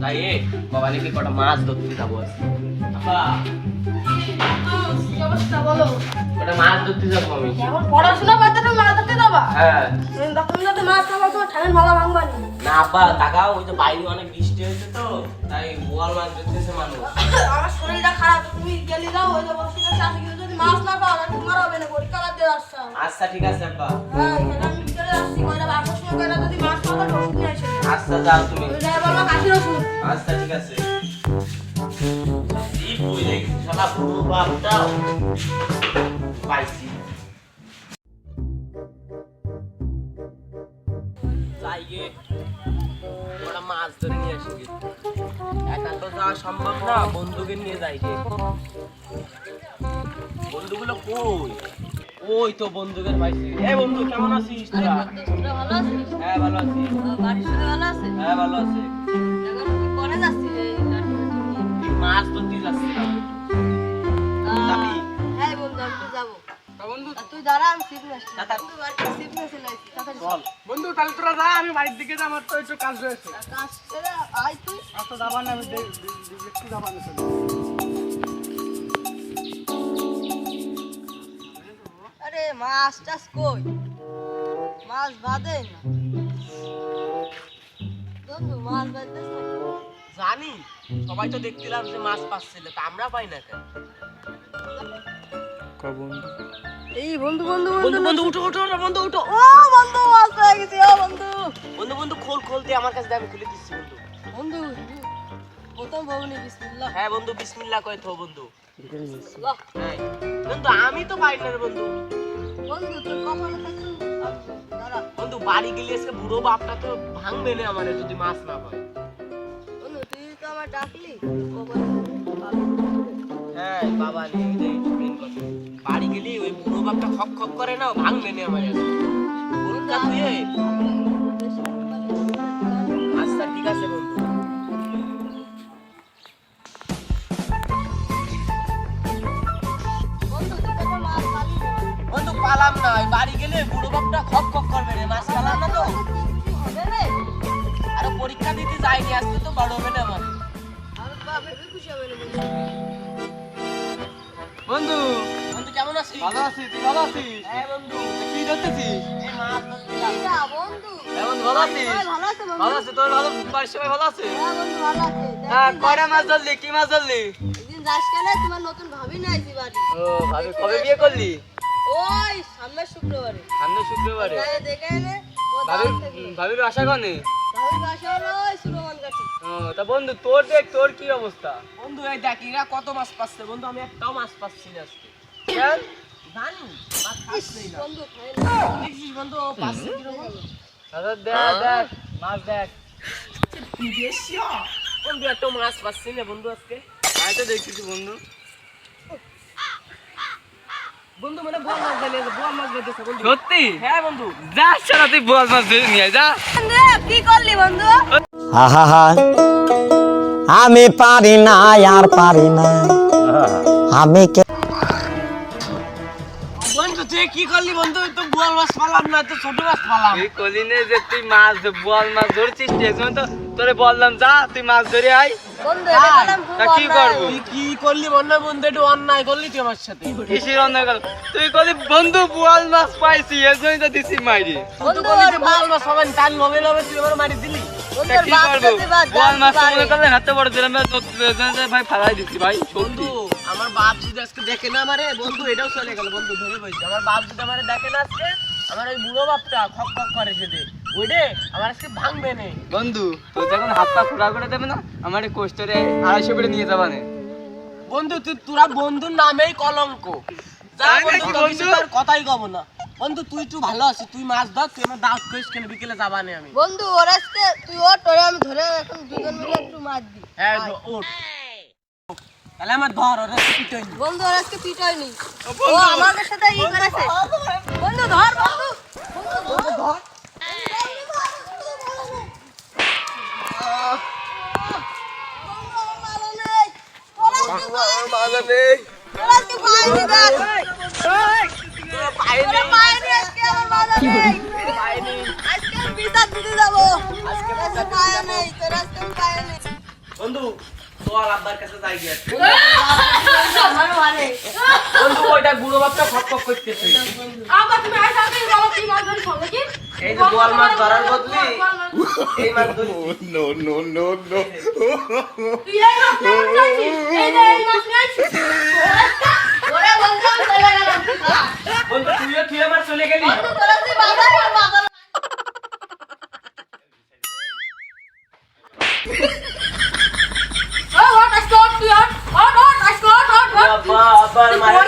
তাই বাবাকে কটা মাছ ধরতে যাবো আব্বা। কি অবস্থা বলো? কটা মাছ ধরতে যাবো আমি। এখন পড়াশোনা করতে তুমি মাছ ধরতে যাবা? হ্যাঁ। তুমি যদি মাছ খাবো তোমার ঠান্ডা ভালো ভাঙবানি। না আব্বা তাকাও, ওই যে বাইরে অনেক বৃষ্টি হয়েছে তো তাই বোয়াল মাছ ধরতেছে মানুষ। আমার শরীরটা খারাপ, তুমি গেলি যাও ওই যে বসে আছে আসি, কিন্তু যদি মাছ না পাও তাহলে তোমার হবে না, পরীক্ষা করতে আসছো। আচ্ছা ঠিক আছে আব্বা। হ্যাঁ সেটা আমি চলে আসছি, কয়টা বাসার সময় কয়টা যদি মাছ পাও তাহলে ওষুধ নিয়ে আসো। আচ্ছা যাও তুমি। তুমি যাই বলবা কাশির ওষুধ। আচ্ছা ঠিক আছে। এই বই দেখি শালা পুরো বাপটাও পাইছি। যাই গে ওরা মাছ ধরে নিয়ে আসি গে। একা তো যাওয়া সম্ভব না, বন্ধুকে নিয়ে যাই গে। বন্ধুগুলো কই? ওই তো বন্ধুদের পাইছি। এই বন্ধু কেমন আছিস তোরা? তোরা ভালো আছিস? হ্যাঁ ভালো আছি। বাড়ির সবাই ভালো আছে? হ্যাঁ ভালো আছে। এখন কি করে যাচ্ছিস এই এই মাছ ধরতে যাচ্ছিলাম। যাবি? হ্যাঁ বন্ধু আমি তো যাবো। বন্ধু তুই দাঁড়া, আমি সিপ নিয়ে আসছি। দাদা। তুই বাড়িতে সিপ নিয়ে চলে আসছিস, তাড়াতাড়ি চল। বন্ধু তাহলে তোরা যা, আমি বাড়ির দিকে যা, আমার তো একটু কাজ রয়েছে। কাজ ছেড়ে আয় তুই। এত যাবা না, আমি একটু যাবা না। আরে মাছ টাছ কই? মাছ বাঁধে না বন্ধু, মাছ বাঁধতেছ না? জানি সবাই তো দেখছিলাম যে মাছ পাচ্ছিল, তা আমরা পাই না কেন? এই বন্ধু বন্ধু বন্ধু বন্ধু উঠো উঠো উঠো, বন্ধু উঠো। ও বন্ধু মাছ পেয়ে গেছি। ও বন্ধু বন্ধু বন্ধু খোল খোল দিয়ে আমার কাছে দে, আমি খুলে দিচ্ছি বন্ধু। বন্ধু প্রথম ভবনী বিসমিল্লাহ। হ্যাঁ বন্ধু বিসমিল্লাহ কই থো বন্ধু। বাহ হ্যাঁ বন্ধু আমি তো পাই না রে বন্ধু। বন্ধু তোর কপালে থাকতো। দাঁড়া বন্ধু বাড়ি গেলে আজকে বুড়ো বাপটা তো ভাঙবে না আমারে যদি মাছ না পাই। বন্ধু তুই তো আমার ডাকলি কপালে হ্যাঁ বাবা নিয়ে যাই মেন কথা। বাড়ি গেলে ওই বুড়ো বাপটা খপ খপ করে না, ভাঙবে না আমারে। পরীক্ষা দিয়ে আচ্ছা ঠিক আছে বন্ধু। বন্ধু তুই তো মাছ পালি না। বন্ধু পালাম না, ওই বাড়ি গেলে বুড়ো বাপটা খপ খপ করবে রে, মাছ পালাম না তো। হবে রে? আরে পরীক্ষা দিতে যাইনি, আজকে তো বড় হবে না আমার। আর বাবা খুশি হবে না বন্ধু। বন্ধু বন্ধু কেমন আছিস? ভালো আছি, তুই ভালো আছিস? হ্যাঁ বন্ধু। কি করতেছিস? এই মাছ ধরছিলাম। যা বন্ধু। হ্যাঁ বন্ধু ভালো আছিস? সবাই ভালো আছে বন্ধু? ভালো আছে, তোর ভালো, বাড়ির সবাই ভালো আছে? হ্যাঁ বন্ধু ভালো আছে। হ্যাঁ, কয়টা মাছ ধরলি, কি মাছ ধরলি? একদিন যাস কেন, তোমার নতুন ভাবি না আইছি বাড়ি। ও ভাবি কবে বিয়ে করলি? ওই সামনের শুক্রবারে। সামনে শুক্রবারে। যাই দেখে এনে ও ভাবি দাওয়াত থাকলো। ভাবির আশা কনে? ভাবির বাসা হলো ওই সুরমান কাঠি। ও তা বন্ধু তোর দেখ, তোর কি অবস্থা? বন্ধু এই দেখ এরা কত মাছ পাচ্ছে বন্ধু, আমি একটাও মাছ পাচ্ছি না আজকে। কেন? জানি মাছ পাচ্ছেই না। বন্ধু খাই না। দেখছিস বন্ধু ও পাচ্ছে কিরকম? আচ্ছা দেখ দেখ মাছ দেখ। বন্ধু একটা মাছ পাচ্ছি না বন্ধু আজকে। আমি তো দেখতেছি বন্ধু। বন্ধু মানে বল মাছ ধরে, বল মাছ ধরতেছে বন্ধু। সত্যি? হ্যাঁ বন্ধু। যা সারা তুই বোয়াল মাছ ধরে নিয়ে আয়, যা। বন্ধু কি করলি বন্ধু? আহা আমি পারি না আর পারি না আমি বন্ধু তুই কি করলি বন্ধু? তো বোয়াল মাছ পালাম না, তো ছোট মাছ পালাম। তুই কলি নে যে তুই মাছ বোয়াল মাছ ধরছিস, এজন্য তো তোরে বললাম যা তুই মাছ ধরে আয়। বন্ধু এটা বললাম তা খুব কি অন্যায়। করবো? তুই কি করলি বন্ধু? বন্ধু একটু অন্যায় করলি তুই আমার সাথে। কিসের অন্যায় গেল? তুই কলি বন্ধু বোয়াল মাছ পাইছি, এজন্যই তো দিছি মাইরি। বন্ধু বন্ধু বললি যে বোয়াল মাছ পাবেন, টান লবে লবে তুই আমার মারি দিলি। বন্ধু তা কি বাপ করবো? যদি বাদ বোয়াল মাছ তো পারে। মনে করলে হাতে বড় দিলাম, ভাই ফালাই দিচ্ছি ভাই সত্যি। বন্ধু আমার বাপ যদি আজকে দেখে না আমারে, বন্ধু এটাও চলে গেল বন্ধু, ধরে বলছি আমার বাপ যদি আমারে দেখে না আজকে, আমার ওই বুড়ো বাপটা খক খক করে সেদে ওইটে আমার আজকে ভাঙবে না। বন্ধু তোর যখন হাত পা খোড়া করে দেবে না, আমার এই কোস্টারে 250 করে নিয়ে যাবা না। বন্ধু তুই তোরা বন্ধুর নামেই কলঙ্ক। যা তাই বন্ধু নাকি তোর বন্ধু? কিছু তার কথাই কব না। বন্ধু তুই একটু ভালো আছিস, তুই মাছ ধর, তুই আমার দাওয়াত করিস কেন, বিকেলে যাবা না আমি। বন্ধু ওর আজকে তুই ওর তোরে আমি ধরে এখন দুজন মিলে একটু মার দি। হ্যাঁ ওঠ তাহলে আমার ধর ওরা পিটই। বন্ধু ওর আজকে পিটাইনি, ও আমাদের সাথে ই করেছে। বন্ধু ধর বন্ধু, বন্ধু ধর। মাজা নেই। আজকে বিচার দিতে যাবো। আজকে পায়ে নেই তোর, আজকে বন্ধু চল আব্বার কাছে যাই গিয়ে আমার মানে বন্ধু ওইটা বুড়ো বাপটা খপ খপ করতেছে আবার তুমি আইসা কি বলো কি মাছ ধরি সঙ্গে কি এই যে বোয়াল মাছ ধরার বদলে এই মাছ ধরি তুই এই মাছ কেমন চাইছিস এই যে এই মাছ নিয়েছিস ওরে বন্ধু আমি চলে গেলাম বন্ধু তুই আমার চলে গেলি বন্ধু তোরা তুই বাজার কর বাজার ও হট স্টপ তুই হট আইস কর আব্বা আব্বার মায়ের